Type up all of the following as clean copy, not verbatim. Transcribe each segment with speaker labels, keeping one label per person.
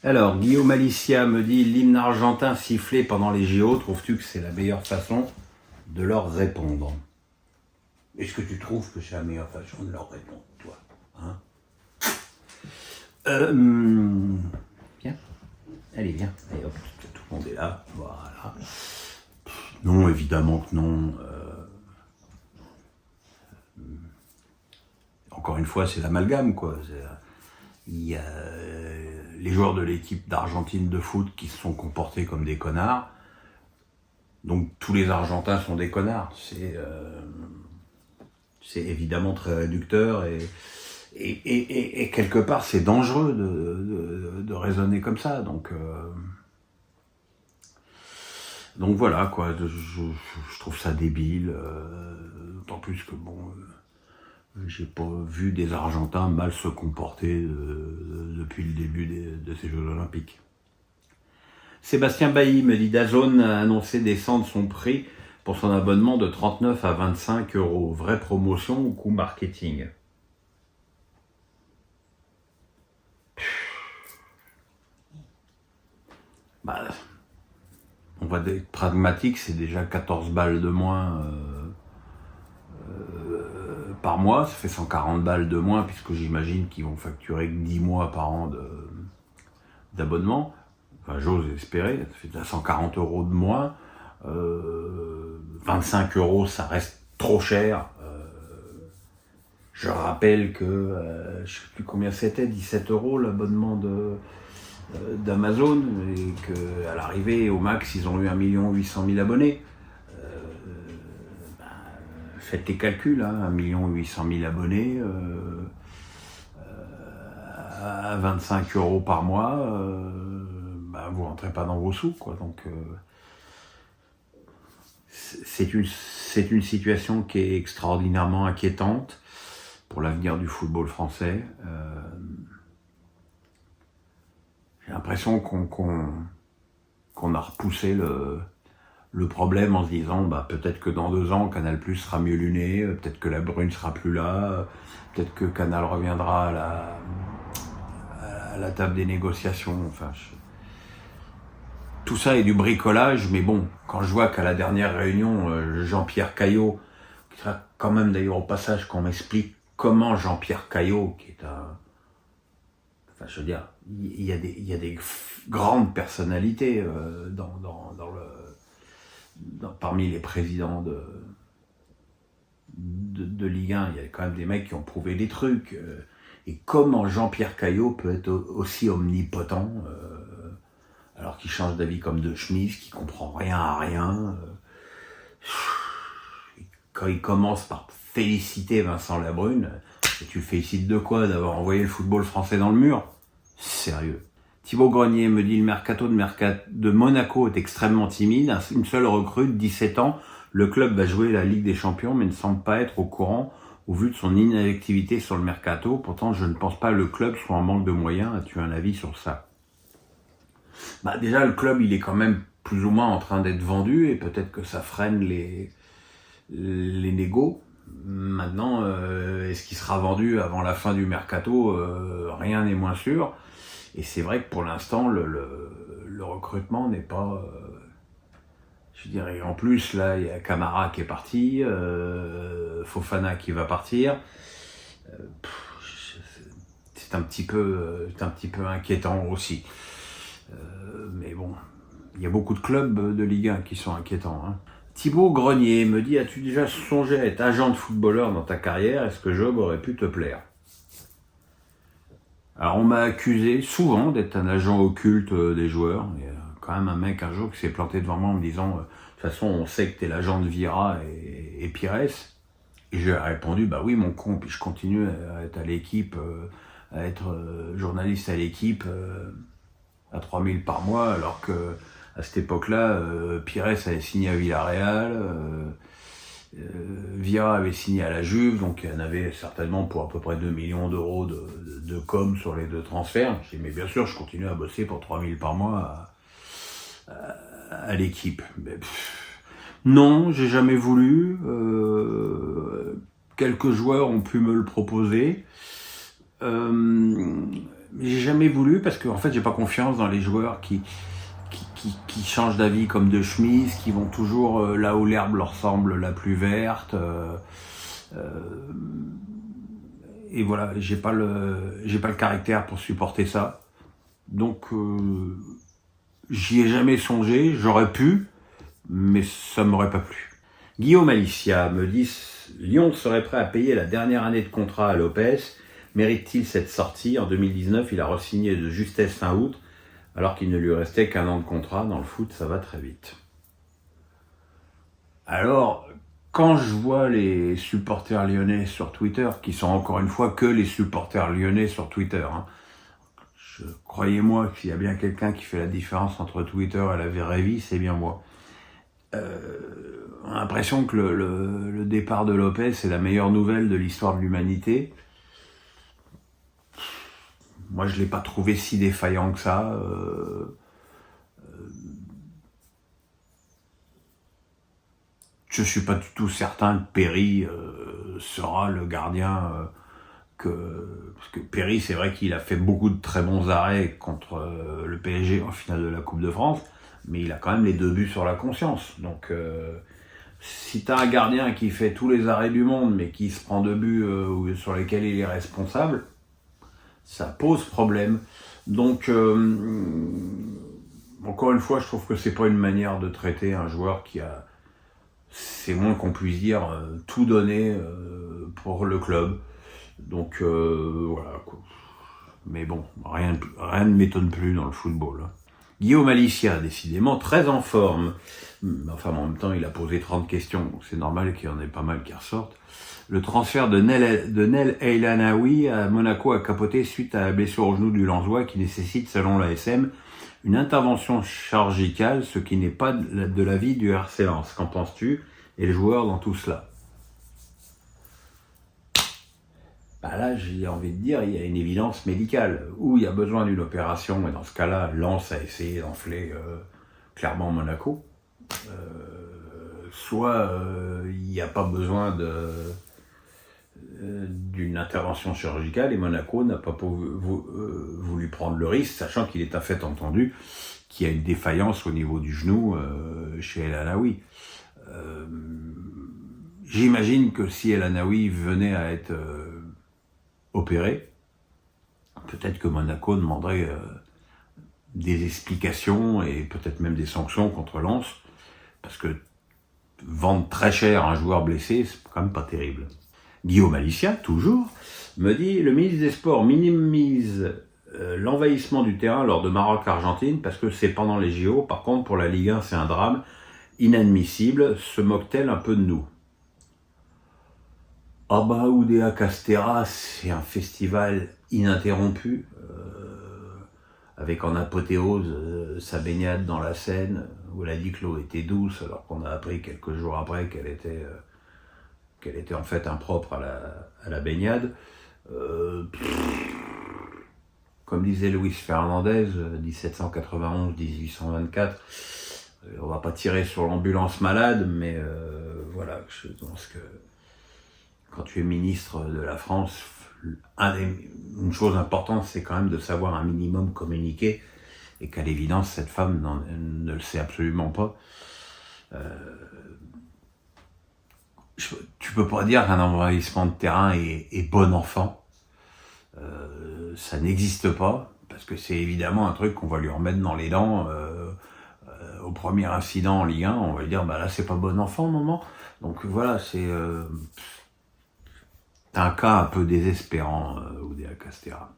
Speaker 1: Alors, Guillaume Alicia me dit l'hymne argentin sifflé pendant les JO, trouves-tu que c'est la meilleure façon de leur répondre? Est-ce que tu trouves que c'est la meilleure façon de leur répondre, toi, hein? Viens. Allez, viens. Allez, hop, tout le monde est là. Voilà. Non, évidemment que non. Encore une fois, c'est l'amalgame, quoi. Il y a les joueurs de l'équipe d'Argentine de foot qui se sont comportés comme des connards. Donc tous les Argentins sont des connards. C'est évidemment très réducteur et quelque part c'est dangereux de raisonner comme ça. Donc voilà quoi. Je trouve ça débile. D'autant plus que j'ai pas vu des Argentins mal se comporter depuis le début de ces Jeux Olympiques. Sébastien Bailly me dit DAZN a annoncé descendre son prix pour son abonnement de 39 à 25 euros. Vraie promotion ou coût marketing? On va être pragmatique, c'est déjà 14 balles de moins par mois, ça fait 140 balles de moins, puisque j'imagine qu'ils vont facturer que 10 mois par an d'abonnement. Enfin, j'ose espérer, ça fait déjà 140 euros de moins. 25 euros, ça reste trop cher. Je rappelle que, je ne sais plus combien c'était, 17 euros l'abonnement d'Amazon, et qu'à l'arrivée, au max, ils ont eu 1 800 000 abonnés. Faites les calculs, hein, 1 800 000 abonnés, à 25 euros par mois, vous rentrez pas dans vos sous, quoi. Donc, c'est une situation qui est extraordinairement inquiétante pour l'avenir du football français. J'ai l'impression qu'on a repoussé le problème en se disant peut-être que dans 2 ans Canal+ sera mieux luné, peut-être que la Brune sera plus là, peut-être que Canal reviendra à la table des négociations. Enfin, tout ça est du bricolage, mais bon, quand je vois qu'à la dernière réunion, Jean-Pierre Caillot, qui sera quand même d'ailleurs au passage qu'on m'explique comment Jean-Pierre Caillot, qui est un... Enfin, je veux dire, il y a des grandes personnalités parmi les présidents de Ligue 1, il y a quand même des mecs qui ont prouvé des trucs. Et comment Jean-Pierre Caillot peut être aussi omnipotent alors qu'il change d'avis comme de chemise, qu'il comprend rien à rien. Quand il commence par féliciter Vincent Labrune, et tu le félicites de quoi? D'avoir envoyé le football français dans le mur? Sérieux. Thibaut Grenier me dit le mercato de Monaco est extrêmement timide. Une seule recrue de 17 ans. Le club va jouer la Ligue des Champions, mais ne semble pas être au courant au vu de son inactivité sur le mercato. Pourtant, je ne pense pas que le club soit en manque de moyens. As-tu un avis sur ça? Déjà, le club, il est quand même plus ou moins en train d'être vendu et peut-être que ça freine les négos. Maintenant, est-ce qu'il sera vendu avant la fin du mercato? Rien n'est moins sûr. Et c'est vrai que pour l'instant, le recrutement n'est pas... je dirais, en plus, là, il y a Camara qui est parti, Fofana qui va partir. C'est un petit peu inquiétant aussi. Mais bon, il y a beaucoup de clubs de Ligue 1 qui sont inquiétants, hein. Thibaut Grenier me dit, as-tu déjà songé à être agent de footballeur dans ta carrière? Est-ce que le job aurait pu te plaire? Alors on m'a accusé souvent d'être un agent occulte des joueurs. Il y a quand même un mec un jour qui s'est planté devant moi en me disant, de toute façon on sait que t'es l'agent de Vieira et Pires. Et j'ai répondu, oui mon con, puis je continue à être à l'équipe, à être journaliste à l'équipe à 3 000 par mois, alors que à cette époque-là, Pires avait signé à Villarreal, Vieira avait signé à la Juve, donc il y en avait certainement pour à peu près 2 millions d'euros de com sur les 2 transferts. J'ai dit, mais bien sûr, je continue à bosser pour 3 000 par mois à l'équipe. Mais, non, j'ai jamais voulu. Quelques joueurs ont pu me le proposer. j'ai jamais voulu parce que en fait j'ai pas confiance dans les joueurs qui changent d'avis comme de chemise, qui vont toujours là où l'herbe leur semble la plus verte. Et voilà, j'ai pas le caractère pour supporter ça. Donc j'y ai jamais songé, j'aurais pu, mais ça m'aurait pas plu. Guillaume Alicia me dit Lyon serait prêt à payer la dernière année de contrat à Lopez. Mérite-t-il cette sortie? En 2019, il a re-signé de justesse fin août, alors qu'il ne lui restait qu'un an de contrat. Dans le foot, ça va très vite. Alors, quand je vois les supporters lyonnais sur Twitter, qui sont encore une fois que les supporters lyonnais sur Twitter, croyez-moi qu'il y a bien quelqu'un qui fait la différence entre Twitter et la vraie vie, c'est bien moi. On a l'impression que le départ de Lopez c'est la meilleure nouvelle de l'histoire de l'humanité. Moi, je l'ai pas trouvé si défaillant que ça. Je suis pas du tout certain que Perry sera le gardien parce que Perry, c'est vrai qu'il a fait beaucoup de très bons arrêts contre le PSG en finale de la Coupe de France, mais il a quand même les 2 buts sur la conscience. Donc, si t'as un gardien qui fait tous les arrêts du monde, mais qui se prend 2 buts sur lesquels il est responsable, ça pose problème. Donc, encore une fois, je trouve que c'est pas une manière de traiter un joueur qui a, c'est moins qu'on puisse dire, tout donné pour le club. Donc voilà quoi. Mais bon, rien ne m'étonne plus dans le football. Guillaume Alicia, décidément très en forme. Enfin, en même temps, il a posé 30 questions, donc c'est normal qu'il y en ait pas mal qui ressortent. Le transfert de Nel El-Anaoui à Monaco a capoté suite à la blessure au genou du Lensois qui nécessite, selon l'ASM, une intervention chirurgicale, ce qui n'est pas de l'avis du RC Lens. Qu'en penses-tu? Et le joueur dans tout cela? Bah là, j'ai envie de dire, il y a une évidence médicale, où il y a besoin d'une opération, et dans ce cas-là, Lens a essayé d'enfler clairement Monaco. Soit il n'y a pas besoin d'une intervention chirurgicale, et Monaco n'a pas voulu prendre le risque, sachant qu'il est à fait entendu qu'il y a une défaillance au niveau du genou chez El Anaoui. J'imagine que si El Anaoui venait à être opéré, peut-être que Monaco demanderait des explications et peut-être même des sanctions contre Lens, parce que vendre très cher un joueur blessé, c'est quand même pas terrible. Guillaume Alicia, toujours, me dit le ministre des Sports minimise l'envahissement du terrain lors de Maroc-Argentine parce que c'est pendant les JO. Par contre, pour la Ligue 1, c'est un drame inadmissible. Se moque-t-elle un peu de nous? Ah bah, Oudéa Castéra, c'est un festival ininterrompu, avec en apothéose sa baignade dans la Seine, où elle a dit que l'eau était douce, alors qu'on a appris quelques jours après qu'elle était en fait impropre à la baignade. Comme disait Luis Fernandez, 1791-1824, on va pas tirer sur l'ambulance malade, mais voilà, je pense que quand tu es ministre de la France, une chose importante, c'est quand même de savoir un minimum communiquer, et qu'à l'évidence, cette femme ne le sait absolument pas. Tu peux pas dire qu'un envahissement de terrain est bon enfant. Ça n'existe pas, parce que c'est évidemment un truc qu'on va lui remettre dans les dents. Au premier incident en Ligue 1, on va lui dire, bah là, c'est pas bon enfant, maman. Donc voilà, c'est un cas un peu désespérant, Oudéa Castéra.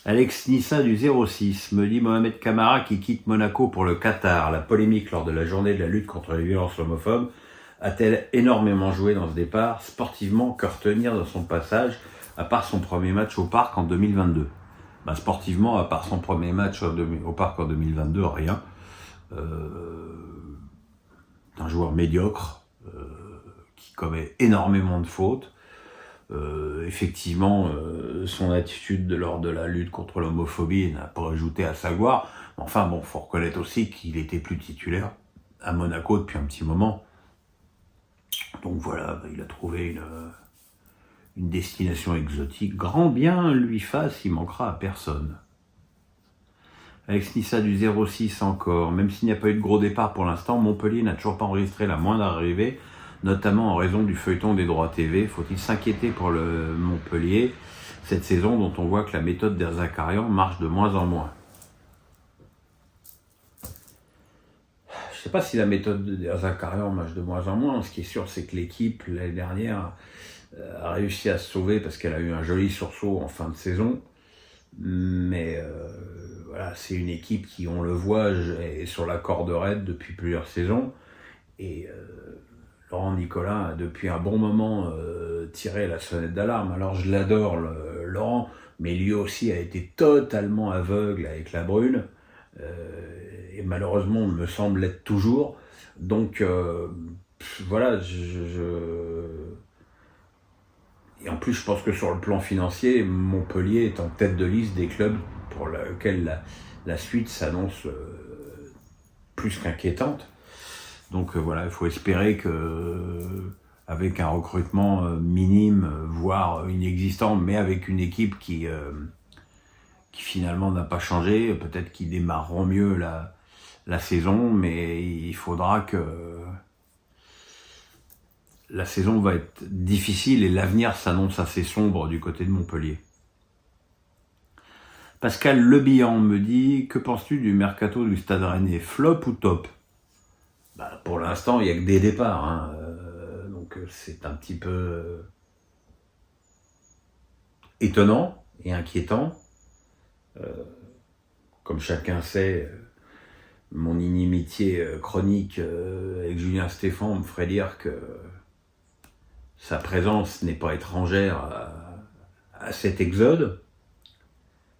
Speaker 1: Alex Nissa du 06 me dit Mohamed Camara qui quitte Monaco pour le Qatar. La polémique lors de la journée de la lutte contre les violences homophobes a-t-elle énormément joué dans ce départ? Sportivement, que retenir de son passage, à part son premier match au Parc en 2022? Sportivement, à part son premier match au Parc en 2022, rien. Un joueur médiocre, qui commet énormément de fautes. Effectivement, son attitude lors de la lutte contre l'homophobie n'a pas ajouté à sa gloire. Enfin bon, faut reconnaître aussi qu'il était plus titulaire à Monaco depuis un petit moment. Donc voilà, il a trouvé une destination exotique. Grand bien lui fasse, il manquera à personne. Alex Nissa du 06 encore. Même s'il n'y a pas eu de gros départ pour l'instant, Montpellier n'a toujours pas enregistré la moindre arrivée, notamment en raison du feuilleton des droits TV. Faut-il s'inquiéter pour le Montpellier cette saison dont on voit que la méthode d'Erzakarian marche de moins en moins? Je ne sais pas si la méthode d'Erzakarian marche de moins en moins. Ce qui est sûr, c'est que l'équipe, l'année dernière, a réussi à se sauver parce qu'elle a eu un joli sursaut en fin de saison. Mais voilà, c'est une équipe qui, on le voit, est sur la corde raide depuis plusieurs saisons. Et Laurent Nicolin a depuis un bon moment tiré la sonnette d'alarme. Alors je l'adore, Laurent, mais lui aussi a été totalement aveugle avec la Brune. Et malheureusement, me semble l'être toujours. Donc voilà, et en plus, je pense que sur le plan financier, Montpellier est en tête de liste des clubs pour lesquels la suite s'annonce plus qu'inquiétante. Donc voilà, il faut espérer que, avec un recrutement minime, voire inexistant, mais avec une équipe qui finalement n'a pas changé, peut-être qu'ils démarreront mieux la saison, mais il faudra que la saison va être difficile et l'avenir s'annonce assez sombre du côté de Montpellier. Pascal Lebihan me dit: que penses-tu du mercato du Stade Rennais, flop ou top? Pour l'instant, il n'y a que des départs, hein. Donc c'est un petit peu étonnant et inquiétant. Comme chacun sait, mon inimitié chronique avec Julien Stéphan me ferait dire que sa présence n'est pas étrangère à cet exode,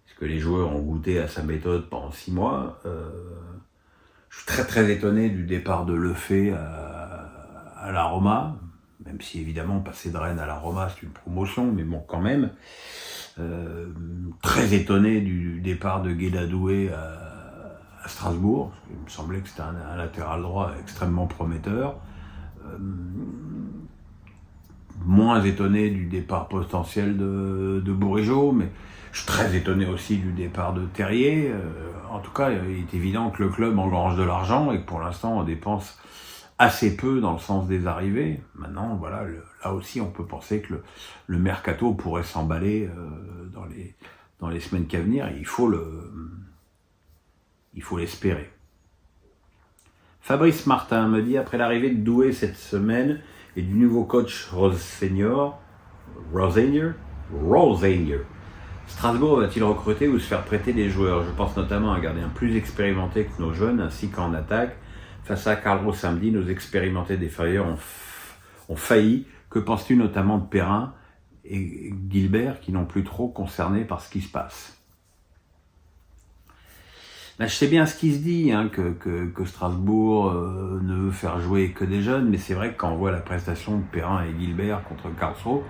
Speaker 1: puisque les joueurs ont goûté à sa méthode pendant 6 mois. Je suis très très étonné du départ de Lefebvre à la Roma, même si évidemment passer de Rennes à la Roma c'est une promotion, mais bon quand même. Très étonné du départ de Guédadoué à Strasbourg. Il me semblait que c'était un latéral droit extrêmement prometteur. Moins étonné du départ potentiel de Bourigeaud, mais je suis très étonné aussi du départ de Terrier. En tout cas, il est évident que le club engrange de l'argent et que pour l'instant on dépense assez peu dans le sens des arrivées. Maintenant, voilà, là aussi on peut penser que le mercato pourrait s'emballer dans les semaines à venir. Il faut l'espérer. Fabrice Martin me dit: après l'arrivée de Doué cette semaine et du nouveau coach Rosenior, Strasbourg va-t-il recruter ou se faire prêter des joueurs? Je pense notamment à un gardien plus expérimenté que nos jeunes, ainsi qu'en attaque. Face à Carlo samedi, nos expérimentés défenseurs ont failli. Que penses-tu notamment de Perrin et Gilbert qui n'ont plus trop concerné par ce qui se passe? Je sais bien ce qui se dit, hein, que Strasbourg ne veut faire jouer que des jeunes, mais c'est vrai que quand on voit la prestation de Perrin et Gilbert contre Karlsruhe,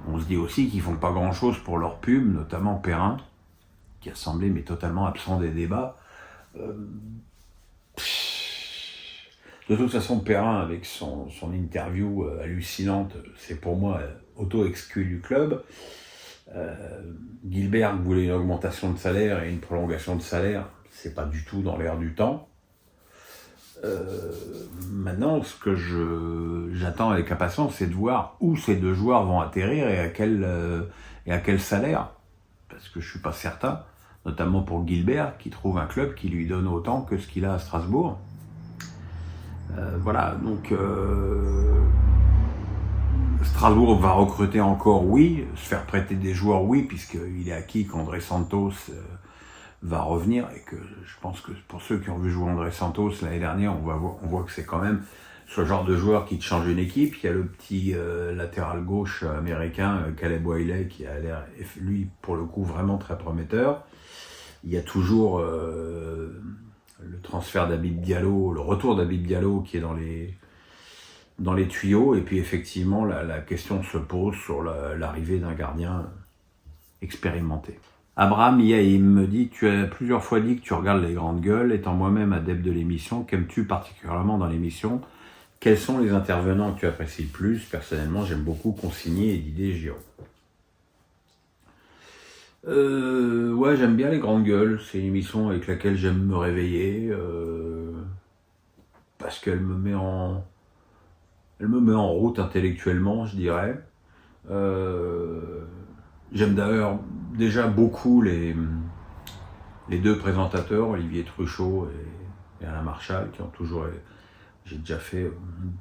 Speaker 1: on se dit aussi qu'ils font pas grand-chose pour leur pub, notamment Perrin, qui a semblé mais totalement absent des débats. De toute façon, Perrin, avec son interview hallucinante, c'est pour moi auto-exclu du club. Gilbert voulait une augmentation de salaire et une prolongation de salaire, c'est pas du tout dans l'air du temps. Maintenant, ce que j'attends avec impatience, c'est de voir où ces deux joueurs vont atterrir et à quel salaire. Parce que je suis pas certain, notamment pour Gilbert, qui trouve un club qui lui donne autant que ce qu'il a à Strasbourg. Voilà, donc Strasbourg va recruter encore, oui, se faire prêter des joueurs, oui, puisqu'il est acquis qu'André Santos va revenir, et que je pense que pour ceux qui ont vu jouer André Santos l'année dernière, on voit que c'est quand même ce genre de joueur qui te change une équipe. Il y a le petit latéral gauche américain, Caleb Wiley, qui a l'air, lui, pour le coup, vraiment très prometteur. Il y a toujours le transfert d'Habib Diallo, le retour d'Habib Diallo qui est dans les tuyaux, et puis effectivement la question se pose sur l'arrivée d'un gardien expérimenté. Abraham Yaïm me dit: tu as plusieurs fois dit que tu regardes les grandes gueules, étant moi-même adepte de l'émission, qu'aimes-tu particulièrement dans l'émission? Quels sont les intervenants que tu apprécies le plus? Personnellement, j'aime beaucoup Consigny et Didier Giraud. Ouais, j'aime bien les grandes gueules. C'est une émission avec laquelle j'aime me réveiller parce qu'elle elle me met en route intellectuellement, je dirais. J'aime d'ailleurs déjà beaucoup les deux présentateurs, Olivier Truchot et Alain Marchal, qui ont toujours... J'ai déjà fait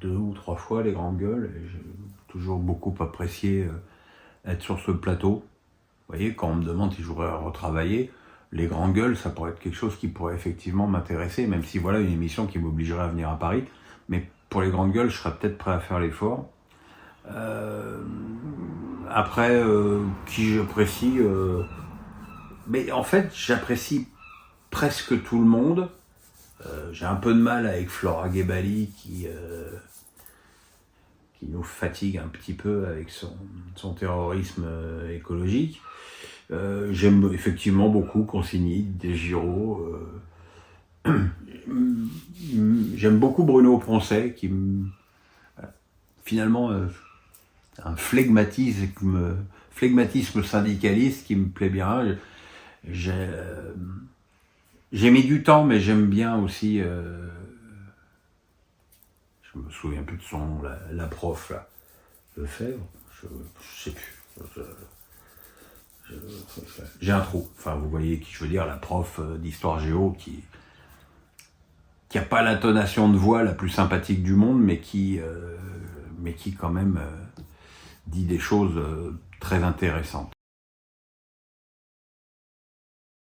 Speaker 1: 2 ou 3 fois les grandes gueules et j'ai toujours beaucoup apprécié être sur ce plateau. Vous voyez, quand on me demande si je voudrais retravailler, les grandes gueules, ça pourrait être quelque chose qui pourrait effectivement m'intéresser, même si voilà une émission qui m'obligerait à venir à Paris. Mais pour les grandes gueules, je serais peut-être prêt à faire l'effort. Après, qui j'apprécie mais en fait, j'apprécie presque tout le monde. J'ai un peu de mal avec Flora Gebali qui nous fatigue un petit peu avec son terrorisme écologique. J'aime effectivement beaucoup Consigny, Didier Giraud. J'aime beaucoup Bruno Poncet qui finalement un flegmatisme syndicaliste qui me plaît bien. J'ai mis du temps, mais j'aime bien aussi. Je me souviens plus de son nom, la prof là, Lefebvre. Je sais plus. J'ai un trou. Enfin, vous voyez qui je veux dire, la prof d'histoire géo qui a pas l'intonation de voix la plus sympathique du monde, mais qui quand même dit des choses très intéressantes.